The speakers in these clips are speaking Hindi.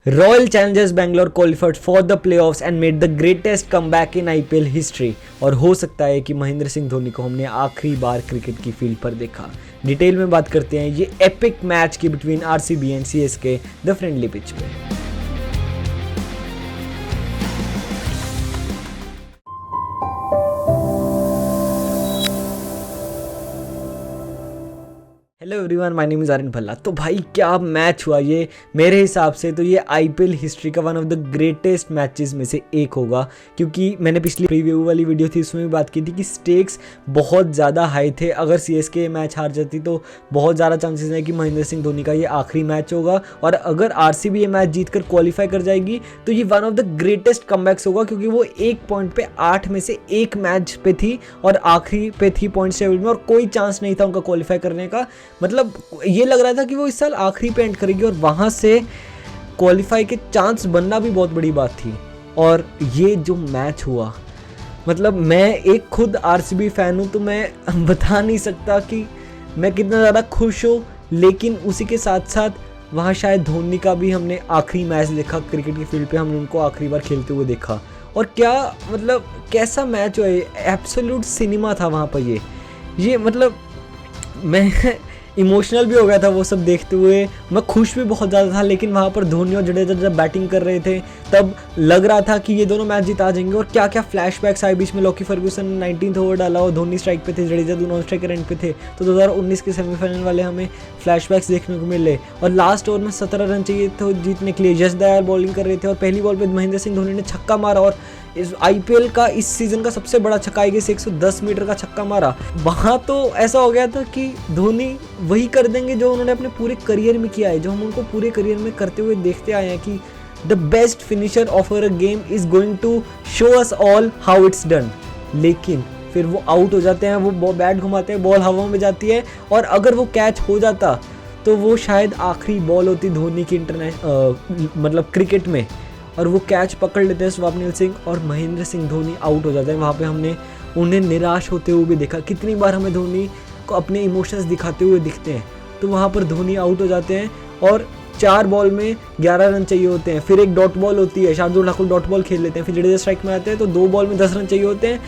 Royal Challengers Bangalore qualified for the playoffs and made the greatest comeback in IPL history। और हो सकता है कि महेंद्र सिंह धोनी को हमने आखिरी बार क्रिकेट की फील्ड पर देखा। डिटेल में बात करते हैं ये एपिक मैच की between RCB and CSK the friendly pitch पे। Hello everyone, my name is Aryan Bhalla. तो भाई क्या मैच हुआ ये। मेरे हिसाब से तो ये आईपीएल हिस्ट्री का one of the greatest matches में से एक होगा, क्योंकि मैंने पिछली प्रीव्यू वाली वीडियो थी उसमें भी बात की थी कि स्टेक्स बहुत ज़्यादा हाई थे। अगर सीएसके मैच हार जाती तो बहुत ज़्यादा चांसेस हैं कि महेंद्र सिंह धोनी का ये आखिरी मैच होगा, और अगर आरसीबी ये मैच जीत कर क्वालिफाई कर जाएगी तो ये one of the greatest comebacks होगा, क्योंकि वो एक पॉइंट पे 8 में से एक मैच पे थी और आखिरी पे थी पॉइंट्स टेबल में, और कोई चांस नहीं था उनका क्वालिफाई करने का। मतलब ये लग रहा था कि वो इस साल आखिरी पे एंड करेगी, और वहाँ से क्वालिफाई के चांस बनना भी बहुत बड़ी बात थी। और ये जो मैच हुआ, मतलब मैं एक खुद आरसीबी फ़ैन हूँ तो मैं बता नहीं सकता कि मैं कितना ज़्यादा खुश हूँ, लेकिन उसी के साथ साथ वहाँ शायद धोनी का भी हमने आखिरी मैच देखा क्रिकेट की फील्ड पे, हमने उनको आखिरी बार खेलते हुए देखा। और क्या मतलब कैसा मैच हुआ, एब्सोल्यूट सिनेमा था वहाँ पर। ये मतलब मैं इमोशनल भी हो गया था वो सब देखते हुए। मैं खुश भी बहुत ज़्यादा था, लेकिन वहाँ पर धोनी और जडेजा जब बैटिंग कर रहे थे तब लग रहा था कि ये दोनों मैच जिता जाएंगे। और क्या क्या फ्लैशबैक्स आए बीच में। लॉकी फर्ग्यूसन 19th ओवर डाला और धोनी स्ट्राइक पे थे, जडेजा नॉन स्ट्राइकर एंड पे थे। तो 2019 के सेमीफाइनल वाले हमें फ्लैशबैक्स देखने को मिले। और लास्ट ओवर में 17 रन चाहिए थे जीतने के लिए। यश दयाल बॉलिंग कर रहे थे और पहली बॉल पर महेंद्र सिंह धोनी ने छक्का मारा, और इस आईपीएल का इस सीज़न का सबसे बड़ा छक्का आई गई, 110 मीटर का छक्का मारा। वहाँ तो ऐसा हो गया था कि धोनी वही कर देंगे जो उन्होंने अपने पूरे करियर में किया है, जो हम उनको पूरे करियर में करते हुए देखते आए हैं, कि the best finisher of a game is going to show us all how it's done. लेकिन फिर वो आउट हो जाते हैं, वो बैट घुमाते हैं, बॉल हवा में जाती है, और अगर वो कैच हो जाता तो वो शायद आखिरी बॉल होती धोनी की मतलब क्रिकेट में, और वो कैच पकड़ लेते हैं स्वप्निल सिंह और महेंद्र सिंह धोनी आउट हो जाते हैं। वहाँ पे हमने उन्हें निराश होते हुए भी देखा। कितनी बार हमें धोनी को अपने इमोशंस दिखाते हुए दिखते हैं, तो वहाँ पर धोनी आउट हो जाते हैं और 4 बॉल में 11 रन चाहिए होते हैं। फिर एक डॉट बॉल होती है, शार्दुल ठाकुर डॉट बॉल खेल लेते हैं। फिर जडेजा स्ट्राइक में आते हैं तो 2 बॉल में 10 रन चाहिए होते हैं।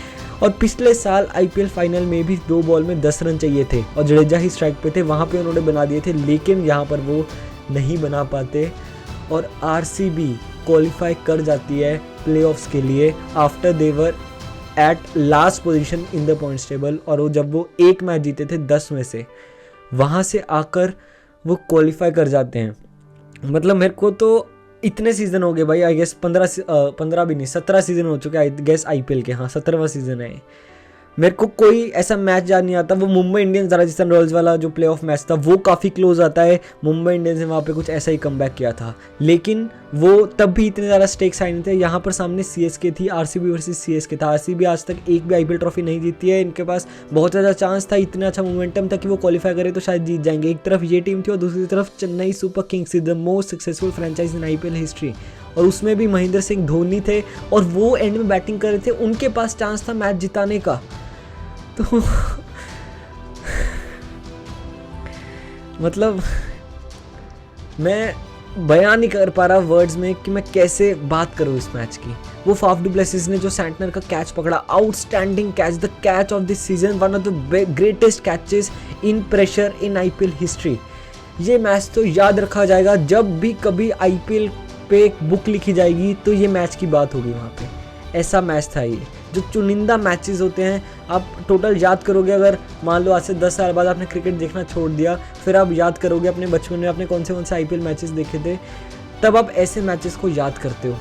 और पिछले साल आईपीएल फाइनल में भी 2 बॉल में 10 रन चाहिए थे और जडेजा ही स्ट्राइक पे थे, वहाँ पे उन्होंने बना दिए थे, लेकिन यहाँ पर वो नहीं बना पाते और आरसीबी क्वालिफाई कर जाती है प्लेऑफ्स के लिए after they were at last position in the points table. और वो जब वो एक मैच जीते थे 10 में से, वहाँ से आकर वो क्वालिफाई कर जाते हैं। मतलब मेरे को तो इतने सीज़न हो गए भाई, आई गेस 15 भी नहीं 17 सीज़न हो चुके आई गेस आईपीएल के। हाँ, 17वां सीज़न है। मेरे को कोई ऐसा मैच याद नहीं आता। वो मुंबई इंडियंस राजस्थान रॉयल्स वाला जो प्लेऑफ मैच था वो काफ़ी क्लोज आता है। मुंबई इंडियंस ने वहाँ पे कुछ ऐसा ही कमबैक किया था, लेकिन वो तब भी इतने ज़्यादा स्टेक्स आए नहीं थे। यहाँ पर सामने सीएसके थी, आरसीबी वर्सेस सीएसके था। आरसीबी आज तक एक भी आईपीएल ट्रॉफी नहीं जीती है। इनके पास बहुत ज़्यादा चांस था, इतना अच्छा मोमेंटम था कि वो क्वालिफाई करे तो शायद जीत जाएंगे। एक तरफ ये टीम थी और दूसरी तरफ Chennai super Kings, the most successful franchise in IPL history, और उसमें भी महेंद्र सिंह धोनी थे और वो एंड में बैटिंग कर रहे थे। उनके पास चांस था मैच जिताने का। तो मतलब मैं बयान नहीं कर पा रहा वर्ड्स में कि मैं कैसे बात करूं इस मैच की। वो फाफ डू प्लेसिस ने जो सैंटनर का कैच पकड़ा, outstanding catch, the catch of this season, one of the greatest catches in pressure in IPL history. ये मैच तो याद रखा जाएगा। जब भी कभी आईपीएल पे एक बुक लिखी जाएगी तो ये मैच की बात होगी वहाँ पे। ऐसा मैच था ये। जो चुनिंदा मैचेस होते हैं आप टोटल याद करोगे, अगर मान लो आज से 10 साल बाद आपने क्रिकेट देखना छोड़ दिया, फिर आप याद करोगे अपने बचपन में आपने कौन से आईपीएल मैचेस देखे थे, तब आप ऐसे मैचेस को याद करते हो।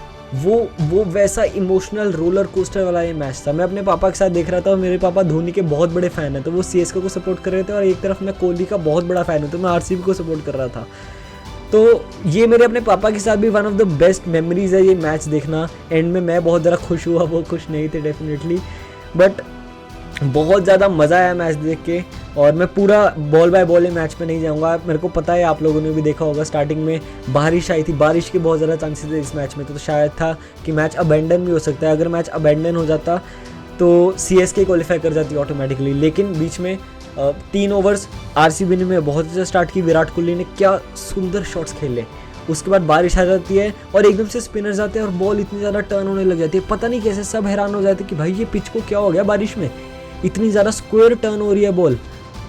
वो वैसा इमोशनल रोलर कोस्टर वाला ये मैच था। मैं अपने पापा के साथ देख रहा था और मेरे पापा धोनी के बहुत बड़े फ़ैन हैं, तो वो सीएसके को सपोर्ट कर रहे थे, और एक तरफ मैं कोहली का बहुत बड़ा फ़ैन हूँ तो मैं आरसीबी को सपोर्ट कर रहा था। तो ये मेरे अपने पापा के साथ भी one of the best memories है ये मैच देखना। एंड में मैं बहुत ज़्यादा खुश हुआ, वो खुश नहीं थे डेफिनेटली, बट बहुत ज़्यादा मज़ा आया मैच देख के। और मैं पूरा बॉल बाय बॉल मैच पे नहीं जाऊँगा, मेरे को पता है आप लोगों ने भी देखा होगा स्टार्टिंग में बारिश आई थी, बारिश के बहुत ज़्यादा चांसेस थे इस मैच में, तो शायद था कि मैच अबेंडन भी हो सकता है। अगर मैच अबेंडन हो जाता तो सीएसके क्वालिफाई कर जाती ऑटोमेटिकली, लेकिन बीच में 3 ओवर्स आरसीबी ने बहुत अच्छा स्टार्ट की। विराट कोहली ने क्या सुंदर शॉट्स खेले उसके बाद बारिश आ जाती है और एकदम से स्पिनर्स आते हैं और बॉल इतनी ज़्यादा टर्न होने लग जाती है, पता नहीं कैसे सब हैरान हो जाते हैं कि भाई ये पिच को क्या हो गया, बारिश में इतनी ज़्यादा स्क्वायर टर्न हो रही है बॉल।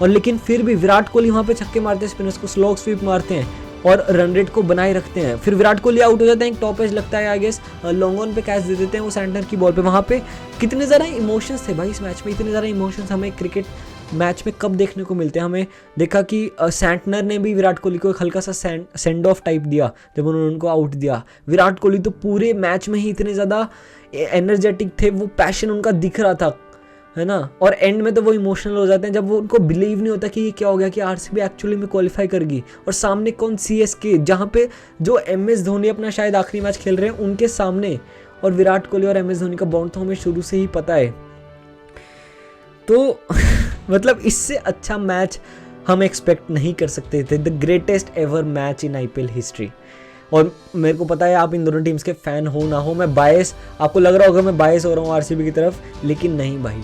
और लेकिन फिर भी विराट कोहली वहाँ पे छक्के मारते हैं, स्पिनर्स को स्लॉग स्वीप मारते हैं और रन रेट को बनाए रखते हैं। फिर विराट कोहली आउट हो जाते हैं, एक टॉप एज लगता है आई गेस, लॉन्ग ऑन पे कैच दे देते हैं वो सैंटनर की बॉल पे। वहाँ पे कितने ज़्यादा इमोशंस थे भाई इस मैच में, इतने ज़्यादा इमोशंस हमें क्रिकेट मैच में कब देखने को मिलते हैं। हमें देखा कि सैंटनर ने भी विराट कोहली को एक हल्का सा सेंड ऑफ टाइप दिया जब उन्होंने उनको आउट दिया। विराट कोहली तो पूरे मैच में ही इतने ज़्यादा एनर्जेटिक थे, वो पैशन उनका दिख रहा था, है ना। और एंड में तो वो इमोशनल हो जाते हैं जब वो उनको बिलीव नहीं होता कि ये क्या हो गया, कि आरसीबी एक्चुअली में क्वालिफाई करेगी और सामने कौन, सीएसके, जहाँ पे जो एमएस धोनी अपना शायद आखिरी मैच खेल रहे हैं उनके सामने, और विराट कोहली और एमएस धोनी का बॉन्ड तो हमें शुरू से ही पता है। तो मतलब इससे अच्छा मैच हम एक्सपेक्ट नहीं कर सकते थे। The greatest ever match in IPL history. और मेरे को पता है आप इन दोनों टीम्स के फ़ैन हो ना हो, मैं बायस, आपको लग रहा होगा मैं बायस हो रहा हूँ आरसीबी की तरफ, लेकिन नहीं भाई,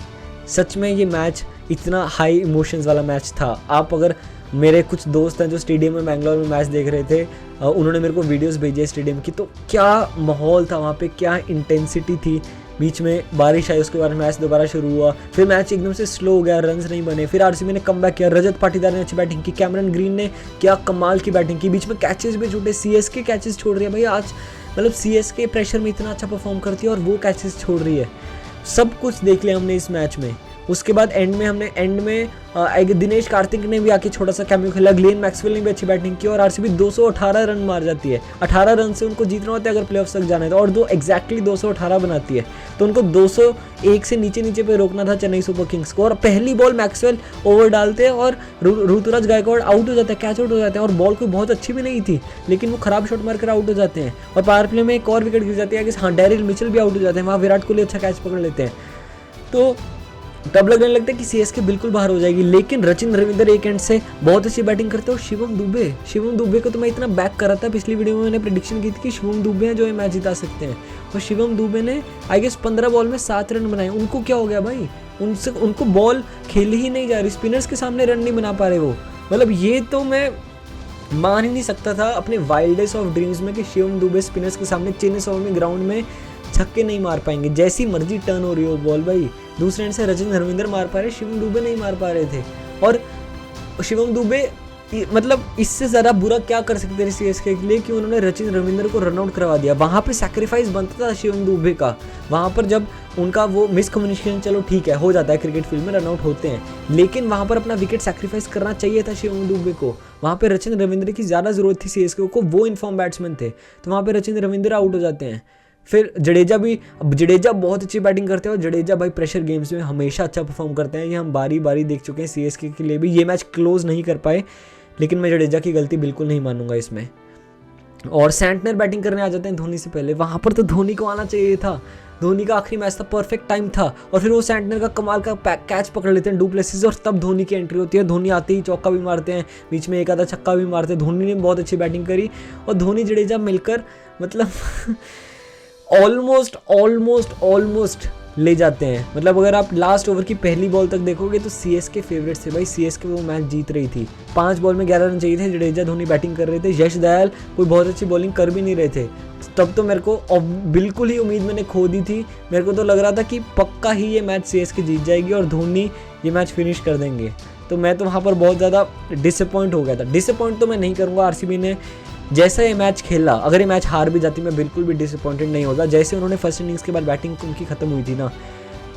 सच में ये मैच इतना हाई इमोशंस वाला मैच था। आप अगर, मेरे कुछ दोस्त हैं जो स्टेडियम में बैंगलोर में मैच देख रहे थे, उन्होंने मेरे को वीडियोस भेजे स्टेडियम की, तो क्या माहौल था वहाँ पे, क्या इंटेंसिटी थी। बीच में बारिश आई, उसके बाद मैच दोबारा शुरू हुआ, फिर मैच एकदम से स्लो हो गया, रन्स नहीं बने, फिर आरसीबी ने कमबैक किया, रजत पाटीदार ने अच्छी बैटिंग की, कैमरन ग्रीन ने क्या कमाल की बैटिंग की, बीच में कैचेस भी छूटे, सीएसके कैचेस छोड़ रही है भाई आज, मतलब सीएसके प्रेशर में इतना अच्छा परफॉर्म करती है और वो कैचेस छोड़ रही है। सब कुछ देख लिया हमने इस मैच में। उसके बाद एंड में दिनेश कार्तिक ने भी आके छोटा सा कैमियो खेला, ग्लेन मैक्सवेल ने भी अच्छी बैटिंग की और आरसीबी 218 रन मार जाती है। 18 रन से उनको जीतना होता है अगर प्लेऑफ्स तक जाना है तो, और दो एग्जैक्टली 218 बनाती है, तो उनको 201 से नीचे पे रोकना था चेन्नई सुपर किंग्स को। और पहली बॉल मैक्सवेल ओवर डालते हैं और ऋतुराज गायकवाड़ आउट हो जाता है, कैच आउट हो जाते हैं, और बॉल कोई बहुत अच्छी भी नहीं थी लेकिन वो खराब शॉट मारकर आउट हो जाते हैं। और पावर प्ले में एक और विकेट गिर जाती है कि हाँ, डैरिल मिचेल भी आउट हो जाते हैं, वहाँ विराट कोहली अच्छा कैच पकड़ लेते हैं। तो तब लगने लगता है कि सीएसके बिल्कुल बाहर हो जाएगी, लेकिन रचिन रविंदर एक एंड से बहुत अच्छी बैटिंग करते हैं। और शिवम दुबे को तो मैं इतना बैक कर रहा था, पिछली वीडियो में मैंने प्रेडिक्शन की थी कि शिवम दुबे हैं जो ये मैच जिता सकते हैं, और शिवम दुबे ने आई गेस 15 बॉल में 7 रन बनाए। उनको क्या हो गया भाई, उनको बॉल खेल ही नहीं जा रही, स्पिनर्स के सामने रन नहीं बना पा रहे वो। मतलब ये तो मैं मान ही नहीं सकता था अपने वाइल्डेस्ट ऑफ ड्रीम्स में कि शिवम दुबे स्पिनर्स के सामने 6 ओवर में ग्राउंड में छक्के नहीं मार पाएंगे। जैसी मर्जी टर्न हो रही हो बॉल भाई, दूसरे एंड से रचिन रविंदर मार पा रहे, शिवम दुबे नहीं मार पा रहे थे। और शिवम दुबे, मतलब इससे ज़्यादा बुरा क्या कर सकते थे सीएसके के लिए कि उन्होंने रचिन रविंदर को रनआउट करवा दिया। वहाँ पे सैक्रिफाइस बनता था शिवम दुबे का, वहाँ पर जब उनका वो मिसकम्युनिकेशन, चलो ठीक है हो जाता है क्रिकेट फील्ड में, रनआउट होते हैं, लेकिन वहाँ पर अपना विकेट सैक्रिफाइस करना चाहिए था शिवम दुबे को। वहाँ पे रचिन रविंदर की ज़्यादा ज़रूरत थी सीएसके को, वो इन्फॉर्म बैट्समैन थे, तो वहाँ पे रचिन रविंदर आउट हो जाते हैं। फिर जडेजा बहुत अच्छी बैटिंग करते हैं, और जडेजा भाई प्रेशर गेम्स में हमेशा अच्छा परफॉर्म करते हैं, ये हम बारी बारी देख चुके हैं सीएसके के लिए भी। ये मैच क्लोज नहीं कर पाए, लेकिन मैं जडेजा की गलती बिल्कुल नहीं मानूंगा इसमें। और सैंटनर बैटिंग करने आ जाते हैं धोनी से पहले, वहाँ पर तो धोनी को आना चाहिए था, धोनी का आखिरी मैच था, परफेक्ट टाइम था, और फिर वो सैंटनर का कमाल का कैच पकड़ लेते हैं डू प्लेसिस, और तब धोनी की एंट्री होती है। धोनी आते ही चौका भी मारते हैं, बीच में एक आधा छक्का भी मारते हैं। धोनी ने बहुत अच्छी बैटिंग करी, और धोनी जडेजा मिलकर मतलब ऑलमोस्ट ले जाते हैं। मतलब अगर आप लास्ट ओवर की पहली बॉल तक देखोगे तो सीएसके फेवरेट थे भाई, सीएसके वो मैच जीत रही थी। 5 बॉल में 11 रन चाहिए थे, जडेजा धोनी बैटिंग कर रहे थे, यश दयाल कोई बहुत अच्छी बॉलिंग कर भी नहीं रहे थे। तब तो मेरे को बिल्कुल ही उम्मीद मैंने खो दी थी, मेरे को तो लग रहा था कि पक्का ही ये मैच सीएसके जीत जाएगी और धोनी ये मैच फिनिश कर देंगे। तो मैं तो वहाँ पर बहुत ज़्यादा डिसअपॉइंट हो गया था। डिसअपॉइंट तो मैं नहीं करूँगा, आरसीबी ने जैसा ये मैच खेला, अगर ये मैच हार भी जाती मैं बिल्कुल भी डिसअपॉइंटेड नहीं होता। जैसे उन्होंने फर्स्ट इनिंग्स के बाद बैटिंग उनकी ख़त्म हुई थी ना,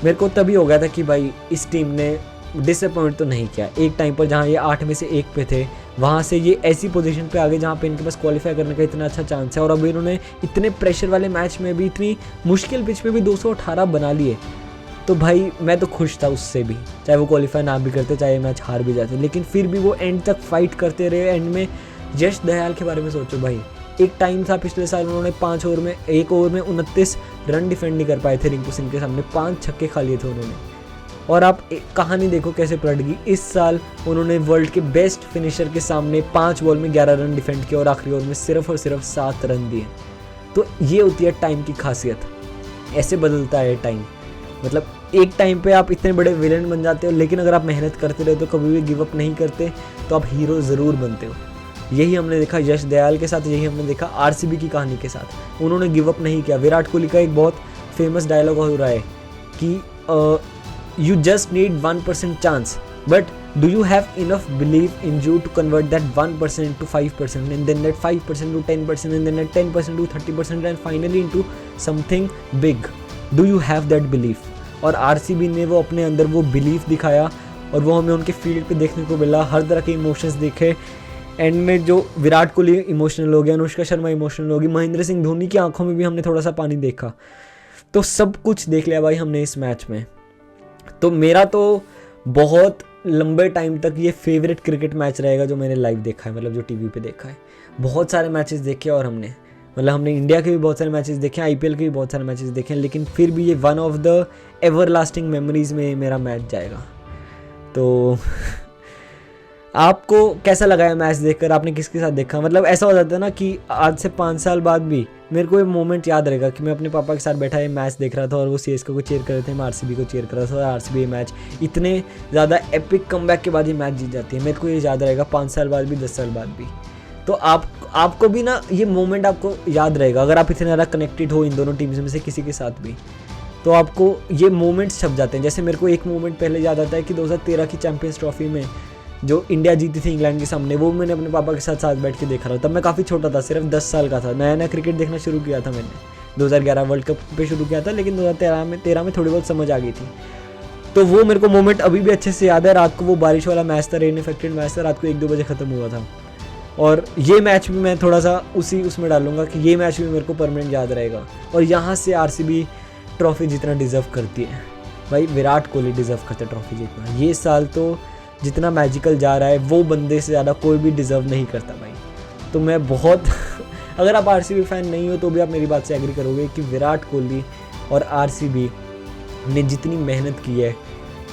मेरे को तभी हो गया था कि भाई इस टीम ने डिसअपॉइंट तो नहीं किया। एक टाइम पर जहाँ ये 8 में से 1 पे थे, वहाँ से ये ऐसी पोजीशन पे आ गए जहाँ पे इनके पास क्वालिफाई करने का इतना अच्छा चांस है, और अभी इन्होंने इतने प्रेशर वाले मैच में भी, इतनी मुश्किल पिच पे भी 218 बना लिए। तो भाई मैं तो खुश था उससे भी, चाहे वो क्वालिफाई ना भी करते, चाहे मैच हार भी जाते, लेकिन फिर भी वो एंड तक फाइट करते रहे। एंड में यश दयाल के बारे में सोचो भाई, एक टाइम था पिछले साल उन्होंने 1 ओवर में 29 रन डिफेंड नहीं कर पाए थे रिंकू सिंह के सामने, 5 छक्के खा लिए थे उन्होंने। और आप कहानी देखो कैसे पलट गई। इस साल उन्होंने वर्ल्ड के बेस्ट फिनिशर के सामने 5 बॉल में 11 रन डिफेंड किया और आखिरी ओवर में सिर्फ और सिर्फ 7 रन दिए। तो ये होती है टाइम की खासियत, ऐसे बदलता है टाइम। मतलब एक टाइम पे आप इतने बड़े विलेन बन जाते हो, लेकिन अगर आप मेहनत करते रहे तो कभी भी गिव अप नहीं करते तो आप हीरो ज़रूर बनते हो। यही हमने देखा यश दयाल के साथ, यही हमने देखा आरसीबी की कहानी के साथ। उन्होंने गिव अप नहीं किया। विराट कोहली का एक बहुत फेमस डायलॉग हो रहा है कि you just need 1% chance, but do you have enough belief in you to convert that 1% to 5% and then that 5% to 10% and then that 10% to 30% and finally into something big? Do you have that belief? और आरसीबी ने वो अपने अंदर वो बिलीफ दिखाया और वो हमें उनके फील्ड पे देखने को मिला। हर तरह के इमोशंस देखे। एंड में जो विराट कोहली इमोशनल हो गया, अनुष्का शर्मा इमोशनल होगी, महेंद्र सिंह धोनी की आंखों में भी हमने थोड़ा सा पानी देखा। तो सब कुछ देख लिया भाई हमने इस मैच में। तो मेरा तो बहुत लंबे टाइम तक ये फेवरेट क्रिकेट मैच रहेगा जो मैंने लाइव देखा है, मतलब जो टीवी पे देखा है। बहुत सारे मैचेस देखे और हमने इंडिया के भी बहुत सारे मैचेस देखे, आईपीएल के भी बहुत सारे मैचेस देखे, लेकिन फिर भी ये one of the ever lasting memories में मेरा मैच जाएगा। तो आपको कैसा लगा है मैच देखकर? आपने किसके साथ देखा? मतलब ऐसा हो जाता है ना कि आज से 5 साल बाद भी मेरे को ये मोमेंट याद रहेगा कि मैं अपने पापा के साथ बैठा ये मैच देख रहा था और वो सीएसके को चीयर कर रहे थे, मैं आरसीबी को चीयर कर रहा था और आरसीबी मैच इतने ज़्यादा एपिक कमबैक के बाद ये मैच जीत जाती है। मेरे को ये याद रहेगा 5 साल बाद भी, 10 साल बाद भी। तो आपको भी ना ये मोमेंट आपको याद रहेगा अगर आप इतने ज़्यादा कनेक्टेड हो इन दोनों टीम्स में से किसी के साथ भी, तो आपको ये मोमेंट्स छप जाते हैं। जैसे मेरे को एक मोमेंट पहले याद आता है कि 2013 की चैंपियंस ट्रॉफी में जो इंडिया जीती थी इंग्लैंड के सामने, वो मैंने अपने पापा के साथ बैठ के देखा रहा। तब मैं काफ़ी छोटा था, सिर्फ 10 साल का था, नया नया क्रिकेट देखना शुरू किया था मैंने। 2011 वर्ल्ड कप पे शुरू किया था, लेकिन 2013 में थोड़ी बहुत समझ आ गई थी। तो वो मेरे को मोमेंट अभी भी अच्छे से याद है। रात को वो बारिश वाला मैच था, रेन इफेक्टेड मैच था, रात को 1-2 बजे ख़त्म हुआ था। और ये मैच भी मैं थोड़ा सा उसमें डालूंगा कि ये मैच भी मेरे को परमानेंट याद रहेगा। और यहाँ से आरसीबी ट्रॉफी जितना डिज़र्व करती है भाई, विराट कोहली डिज़र्व करते ट्रॉफी जीतना। ये साल तो जितना मैजिकल जा रहा है वो बंदे से ज़्यादा कोई भी डिज़र्व नहीं करता भाई। तो मैं बहुत अगर आप आरसीबी फ़ैन नहीं हो तो भी आप मेरी बात से एग्री करोगे कि विराट कोहली और आरसीबी ने जितनी मेहनत की है,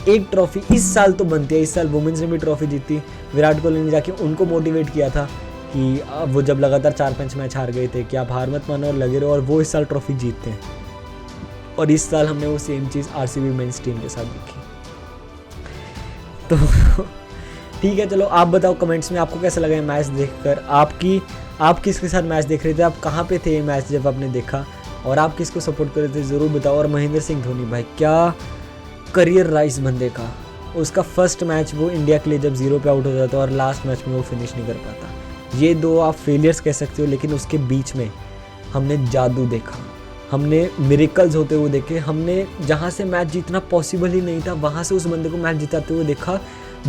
एक ट्रॉफी इस साल तो बनती है। इस साल वुमेंस ने भी ट्रॉफी जीती। विराट कोहली ने जाके उनको मोटिवेट किया था कि वो जब लगातार 4-5 मैच हार गए थे कि आप हार मत मानो और लगे रहो, और वो इस साल ट्रॉफी जीतते हैं। और इस साल हमने वो सेम चीज़ आरसीबी मेंस टीम के साथ देखी। तो ठीक है, चलो आप बताओ कमेंट्स में आपको कैसा लगा मैच देखकर। आप किसके साथ मैच देख रहे थे? आप कहाँ पे थे ये मैच जब आपने देखा? और आप किसको सपोर्ट कर रहे थे ज़रूर बताओ। और महेंद्र सिंह धोनी भाई, क्या करियर राइज बंदे का। उसका फर्स्ट मैच वो इंडिया के लिए जब 0 पे आउट हो जाता और लास्ट मैच में वो फिनिश नहीं कर पाता। ये 2 आप फेलियर्स कह सकते हो, लेकिन उसके बीच में हमने जादू देखा, हमने मिरेकल्स होते हुए देखे। हमने जहाँ से मैच जीतना पॉसिबल ही नहीं था वहाँ से उस बंदे को मैच जिताते हुए देखा।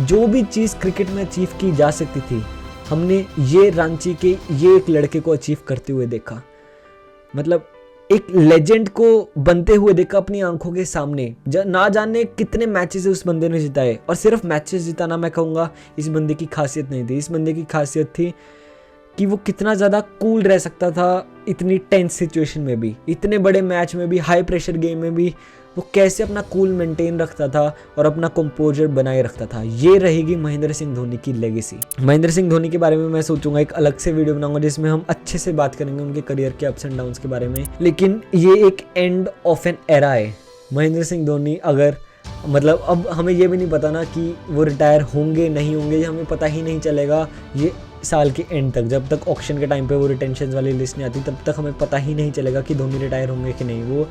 जो भी चीज़ क्रिकेट में अचीव की जा सकती थी, हमने ये रांची के ये एक लड़के को अचीव करते हुए देखा। मतलब एक लेजेंड को बनते हुए देखा अपनी आंखों के सामने। ना जाने कितने मैचेस उस बंदे ने जिताए, और सिर्फ मैचेस जिताना मैं कहूँगा इस बंदे की खासियत नहीं थी। इस बंदे की खासियत थी कि वो कितना ज़्यादा कूल रह सकता था इतनी टेंस सिचुएशन में भी, इतने बड़े मैच में भी, हाई प्रेशर गेम में भी वो कैसे अपना कूल मेंटेन रखता था और अपना कंपोजर बनाए रखता था। ये रहेगी महेंद्र सिंह धोनी की लेगेसी। महेंद्र सिंह धोनी के बारे में मैं सोचूंगा एक अलग से वीडियो बनाऊंगा जिसमें हम अच्छे से बात करेंगे उनके करियर के अप्स एंड डाउन्स के बारे में। लेकिन ये एक एंड ऑफ एन एरा है। महेंद्र सिंह धोनी अगर मतलब अब हमें ये भी नहीं पता ना कि वो रिटायर होंगे नहीं होंगे, ये हमें पता ही नहीं चलेगा। ये साल के एंड तक, जब तक ऑक्शन के टाइम पे वो रिटेंशन वाली लिस्ट नहीं आती, तब तक हमें पता ही नहीं चलेगा कि धोनी रिटायर होंगे कि नहीं। वो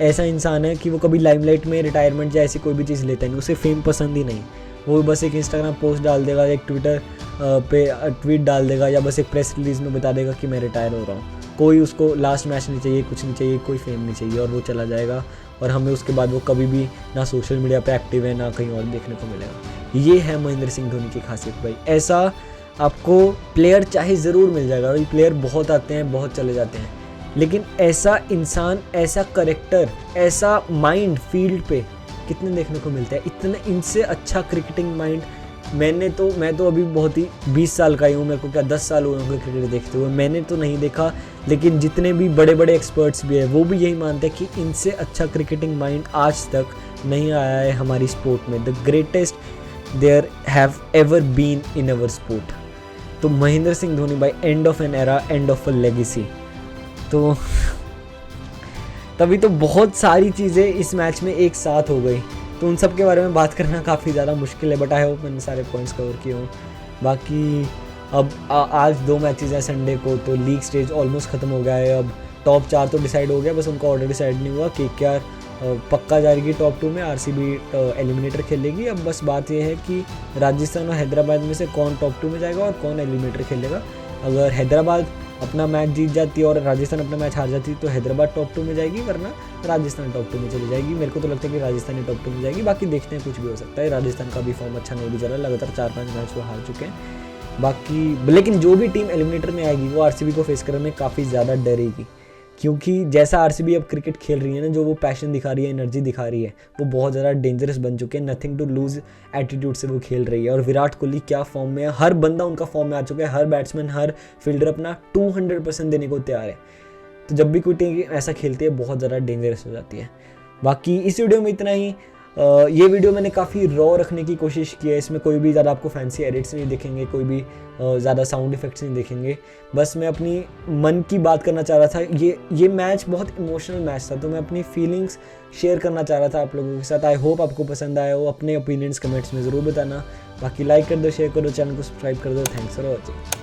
ऐसा इंसान है कि वो कभी लाइमलाइट में रिटायरमेंट या ऐसी कोई भी चीज़ लेता नहीं, उसे फेम पसंद ही नहीं। वो बस एक इंस्टाग्राम पोस्ट डाल देगा, एक ट्विटर पे ट्वीट डाल देगा, या बस एक प्रेस रिलीज़ में बता देगा कि मैं रिटायर हो रहा हूँ। कोई उसको लास्ट मैच नहीं चाहिए, कुछ नहीं चाहिए, कोई फेम नहीं चाहिए, और वो चला जाएगा। और हमें उसके बाद वो कभी भी ना सोशल मीडिया पे एक्टिव है ना कहीं और देखने को मिलेगा। ये है महेंद्र सिंह धोनी की खासियत भाई। ऐसा आपको प्लेयर चाहे ज़रूर मिल जाएगा भाई। प्लेयर बहुत आते हैं, बहुत चले जाते हैं, लेकिन ऐसा इंसान, ऐसा करेक्टर, ऐसा माइंड फील्ड पे कितने देखने को मिलता है। इतना इनसे अच्छा क्रिकेटिंग माइंड मैं तो अभी बहुत ही 20 साल का ही हूँ, मेरे को क्या 10 साल हुए होंगे क्रिकेट देखते हुए, मैंने तो नहीं देखा। लेकिन जितने भी बड़े बड़े एक्सपर्ट्स भी हैं वो भी यही मानते हैं कि इनसे अच्छा क्रिकेटिंग माइंड आज तक नहीं आया है हमारी स्पोर्ट में। The greatest there have ever been in our sport. तो Mahendra Singh Dhoni by end of an era, end of a legacy. तो तभी तो बहुत सारी चीज़ें इस मैच में एक साथ हो गई, तो उन सब के बारे में बात करना काफ़ी ज़्यादा मुश्किल है। बट आई होप मैंने सारे पॉइंट्स कवर किए हों। बाकी अब आज 2 मैचेस हैं संडे को, तो लीग स्टेज ऑलमोस्ट ख़त्म हो गया है। अब टॉप 4 तो डिसाइड हो गया, बस उनका ऑर्डर डिसाइड नहीं हुआ। केकेआर पक्का जाएगी टॉप 2 में, आरसीबी एलिमिनेटर खेलेगी। अब बस बात यह है कि राजस्थान और हैदराबाद में से कौन टॉप 2 में जाएगा और कौन एलिमिनेटर खेलेगा। अगर हैदराबाद अपना मैच जीत जाती है और राजस्थान अपना मैच हार जाती है तो हैदराबाद टॉप 2 में जाएगी, वरना राजस्थान टॉप 2 में चली जाएगी। मेरे को तो लगता है कि राजस्थान ही टॉप 2 में जाएगी, बाकी देखते हैं, कुछ भी हो सकता है। राजस्थान का भी फॉर्म अच्छा नहीं भी चला, लगातार 4-5 मैच वो हार चुके हैं। बाकी लेकिन जो भी टीम एलिमिनेटर में आएगी वो आरसीबी को फेस करने में काफ़ी ज़्यादा डरेगी, क्योंकि जैसा आरसीबी अब क्रिकेट खेल रही है ना, जो वो पैशन दिखा रही है, एनर्जी दिखा रही है, वो बहुत ज़्यादा डेंजरस बन चुके हैं। नथिंग टू लूज एटीट्यूड से वो खेल रही है। और विराट कोहली क्या फॉर्म में है, हर बंदा उनका फॉर्म में आ चुका है, हर बैट्समैन, हर फील्डर अपना 200% देने को तैयार है। तो जब भी कोई टीम ऐसा खेलती है बहुत ज़्यादा डेंजरस हो जाती है। बाकी इस वीडियो में इतना ही। ये वीडियो मैंने काफ़ी रॉ रखने की कोशिश की है, इसमें कोई भी ज़्यादा आपको फैंसी एडिट्स नहीं दिखेंगे, कोई भी ज़्यादा साउंड इफेक्ट्स नहीं दिखेंगे। बस मैं अपनी मन की बात करना चाह रहा था। ये मैच बहुत इमोशनल मैच था, तो मैं अपनी फीलिंग्स शेयर करना चाह रहा था आप लोगों के साथ। आई होप आपको पसंद आया हो। अपने ओपिनियंस कमेंट्स में ज़रूर बताना। बाकी लाइक कर दो, शेयर करो, चैनल को सब्सक्राइब कर दो। Thanks for watching.